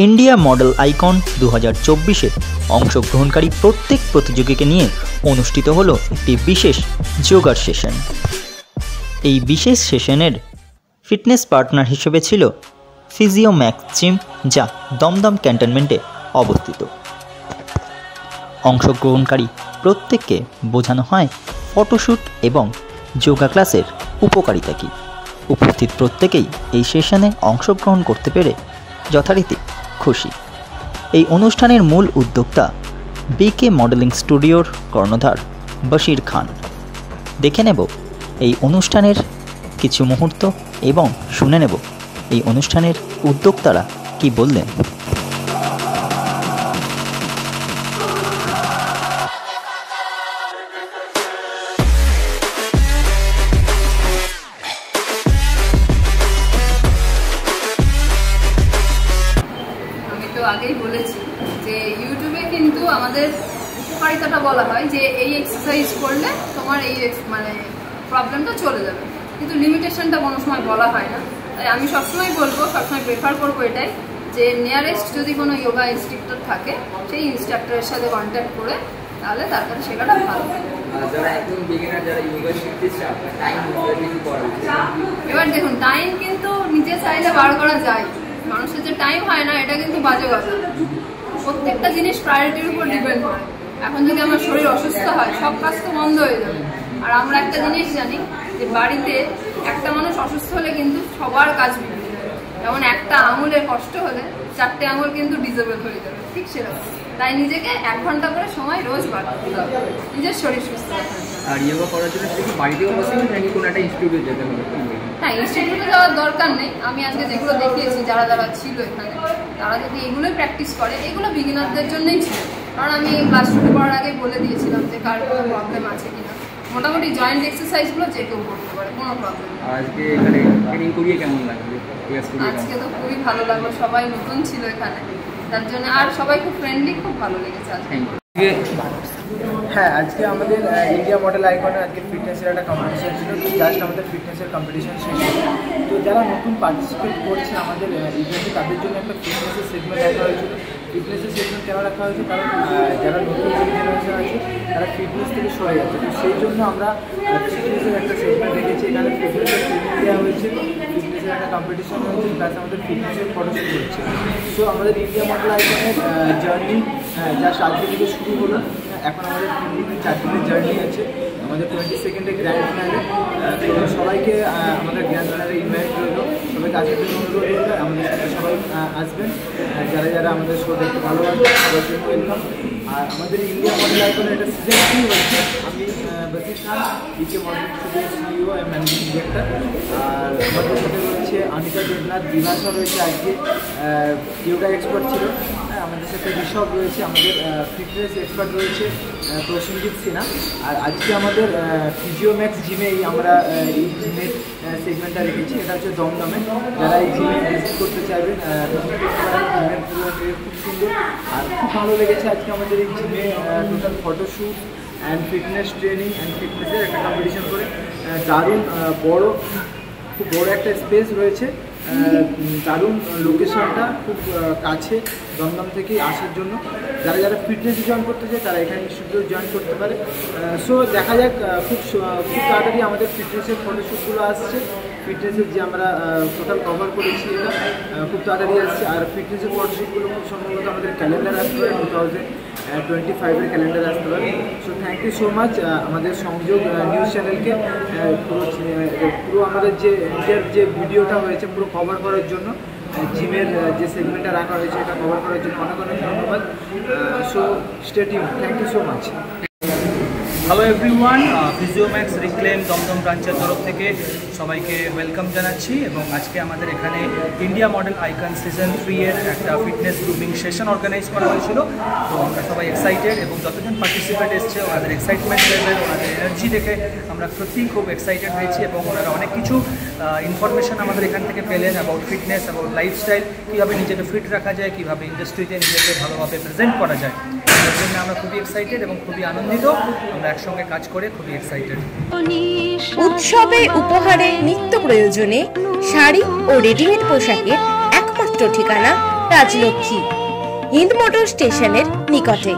India model icon 2024-এ অংশগ্রহণকারী প্রত্যেক প্রতিযোগীকে নিয়ে অনুষ্ঠিত হলো একটি বিশেষ যোগার সেশন। এই বিশেষ সেশনের ফিটনেস পার্টনার হিসেবে ছিল ফিজিও ম্যাক্স জিম, যা দমদম ক্যান্টনমেন্টে অবস্থিত। অংশগ্রহণকারী প্রত্যেককে বোঝানো হয় ফটোশ্যুট এবং যোগা ক্লাসের উপকারিতা কী। উপস্থিত প্রত্যেকেই এই সেশনে অংশগ্রহণ করতে পেরে যথারীতি খুশি। এই অনুষ্ঠানের মূল উদ্যোক্তা বিকে মডেলিং স্টুডিওর কর্ণধার বশির খান। দেখে নেব এই অনুষ্ঠানের কিছু মুহূর্ত এবং শুনে নেব এই অনুষ্ঠানের উদ্যোক্তারা কি বললেন। আগেই বলেছি যে ইউটিউবে কিন্তু আমাদের উপকারিতাটা বলা হয় যে এই এক্সারসাইজ করলে তোমার এই প্রবলেমটা চলে যাবে, কিন্তু লিমিটেশনটা কোনো সময় বলা হয় না। তাই আমি সবসময় বলবো, সবসময় প্রেফার করবো এটাই যে নিয়ারেস্ট যদি কোনো যোগা ইনস্ট্রাক্টর থাকে সেই ইনস্ট্রাক্টরের সাথে কন্ট্যাক্ট করে তাহলে তার কাছে শেখাটা ভালো। এবার দেখুন, টাইম কিন্তু নিজে চাইলে বার করা যায়, মানুষের যে টাইম হয় না এটা কিন্তু বাজে কথা। প্রত্যেকটা জিনিস প্রায়োরিটির উপর ডিপেন্ড করে। এখন যদি আমার শরীর অসুস্থ হয় সব কাজ তো বন্ধ হয়ে যাবে। আর আমরা একটা জিনিস জানি যে বাড়িতে একটা মানুষ অসুস্থ হলে কিন্তু সবার কাজ বিগড়ে যাবে। যেমন একটা আঙুলের কষ্ট হলে 4টে আঙুল কিন্তু ডিজেবল হয়ে যাবে, ঠিক সেরকম। তাই নিজেকে 1 ঘন্টা করে সময় রোজ বার করতে হবে নিজের শরীর সুস্থ রাখার জন্য। আর যোগা করার জন্য কি বাড়িতেও পসিবল নাকি কোনো একটা ইনস্টিটিউটে যেতে হবে? না, ইনস্টিটিউটে যাওয়ার দরকার নেই। আমি আজকে যেগুলো দেখিয়েছি যারা যারা ছিল এখানে, তারা যদি এগুলোই প্র্যাকটিস করে, এগুলো বিগিনারদের জন্যই ছিল। কারণ আমি ক্লাস শুরু করার আগে বলে দিয়েছিলাম যে কার কোনো প্রবলেম আছে কিনা। মোটামুটি জয়েন্ট এক্সারসাইজগুলো যে কেউ করতে পারে, কোনো প্রবলেম নেই। আজকে এখানে ট্রেনিং করিয়ে কেমন লাগবে? আজকে তো খুবই ভালো লাগলো, সবাই নতুন ছিল এখানে, তার জন্য। আর সবাই খুব ফ্রেন্ডলি, খুব ভালো লেগেছে আজকে। হ্যাঁ, আজকে আমাদের ইন্ডিয়া মডেল আইকনে আজকে ফিটনেসের একটা কম্পিটিশন ছিল। জাস্ট আমাদের ফিটনেসের কম্পিটিশন শেষ। তো যারা নতুন পার্টিসিপেট করছে আমাদের ইভেন্টে, তাদের জন্য একটা ফিটনেসের সেগমেন্ট রাখা হয়েছিল। ফিটনেসের সেগমেন্ট কেন রাখা হয়েছে? কারণ যারা নতুন জেনারেশন আছে তারা ফিটনেস থেকে সরে যাচ্ছে। তো সেই জন্য আমরা ফিটনেসের একটা সেগমেন্ট রেখেছি। এখানে ফিটনেসের ট্রেনিং দেওয়া হয়েছে, ফিটনেসের একটা কম্পিটিশন হয়েছে, প্লাস আমাদের ফিটনেসের ফটোশ্যুট হচ্ছে। সো আমাদের ইন্ডিয়া মডেল আইকনের জার্নি জাস্ট আজকে থেকে শুরু হলো। এখন আমাদের 4 দিনের জার্নি আছে। আমাদের 22 গ্র্যান্ড ফিনালে। তো সবাইকে আমাদের গ্র্যান্ড ফিনালে ইনভাইট করলো, সবাইকে আসার জন্য অনুরোধ করলো। আমাদের সাথে সবাই আসবেন, যারা যারা আমাদের শো দেখতে ভালোবাসবেন সবার জন্য ওয়েলকাম। আর আমাদের ইন্ডিয়া মডেল আইকনের একটা সিজন 3 হচ্ছে। আমি বশির খান, বিকে মডেল স্টুডিও সিইও এবং ম্যানেজিং ডিরেক্টর। আর আমাদের সাথে রয়েছে অনিতা দেবনাথ, বিভাসা রয়েছে, আজকে যোগা এক্সপার্ট ছিল। আমাদের সাথে ঋষভ রয়েছে, আমাদের ফিটনেস এক্সপার্ট রয়েছে প্রসেনজিৎ সিনহা। আর আজকে আমাদের ফিজিও ম্যাক্স জিমেই আমরা এই জিমের সেগমেন্টটা রেখেছি। এটা হচ্ছে দমদমে। যারা এই জিমে ভিজিট করতে চাইবেন খুব সুন্দর আর খুব ভালো লেগেছে। আজকে আমাদের এই জিমে total photoshoot and fitness training and ফিটনেসের একটা কম্পিটিশন করে দারুণ খুব বড় একটা স্পেস রয়েছে। দারুণ লোকেশনটা, খুব কাছে দমদম থেকে আসার জন্য। যারা যারা ফিটনেস জয়েন করতে চায় তারা এখানে ইনস্টিটিউট জয়েন করতে পারে। সো দেখা যাক, খুব তাড়াতাড়ি আমাদের ফিটনেসের ফটোশ্যুটগুলো আসছে। ফিটনেসের যে আমরা টোটাল কভার করেছি এটা খুব তাড়াতাড়ি আসছে। আর ফিটনেসের ফটোশ্যুটগুলো খুব সম্ভবত আমাদের ক্যালেন্ডার আসতে পারে, 2025-এর ক্যালেন্ডার আসতে পারে। So thank you so much আমাদের সংযোগ নিউজ চ্যানেলকে পুরো আমাদের যে ইন্ডিয়ার যে ভিডিওটা হয়েছে পুরো কভার করার জন্য, জিমের যে সেগমেন্টটা রাখা হয়েছে এটা কভার করার জন্য অনেক অনেক ধন্যবাদ। So stay tuned, thank you so much. Hello everyone, physio max reclaim Dumdum ব্রাঞ্চের তরফ থেকে সবাইকে ওয়েলকাম জানাচ্ছি। এবং আজকে আমাদের এখানে ইন্ডিয়া মডেল আইকন সিজন 3-এর একটা ফিটনেস গ্রুমিং সেশন অর্গানাইজ করা হয়েছিল। তো আমরা সবাই এক্সাইটেড, এবং যতজন পার্টিসিপেন্ট এসছে ওনাদের এক্সাইটমেন্ট লেভেল, ওনাদের এনার্জি দেখে আমরা সত্যিই খুব এক্সাইটেড হয়েছি। এবং ওনারা অনেক কিছু ইনফরমেশান আমাদের এখান থেকে পেলেন অ্যাবাউট ফিটনেস, অ্যাবাউট লাইফস্টাইল, কীভাবে নিজেকে ফিট রাখা যায়, কীভাবে ইন্ডাস্ট্রিতে নিজেকে ভালোভাবে প্রেজেন্ট করা যায়। তার জন্য আমরা খুবই এক্সাইটেড এবং খুবই আনন্দিত। আমরা একসঙ্গে কাজ করে খুবই এক্সাইটেড। উৎসবে উপহারে নিত্য প্রয়োজনে শাড়ি ও রেডিমেড পোশাকের একমাত্র ঠিকানা রাজলক্ষ্মী, হিন্দ মোটর স্টেশনের নিকটে।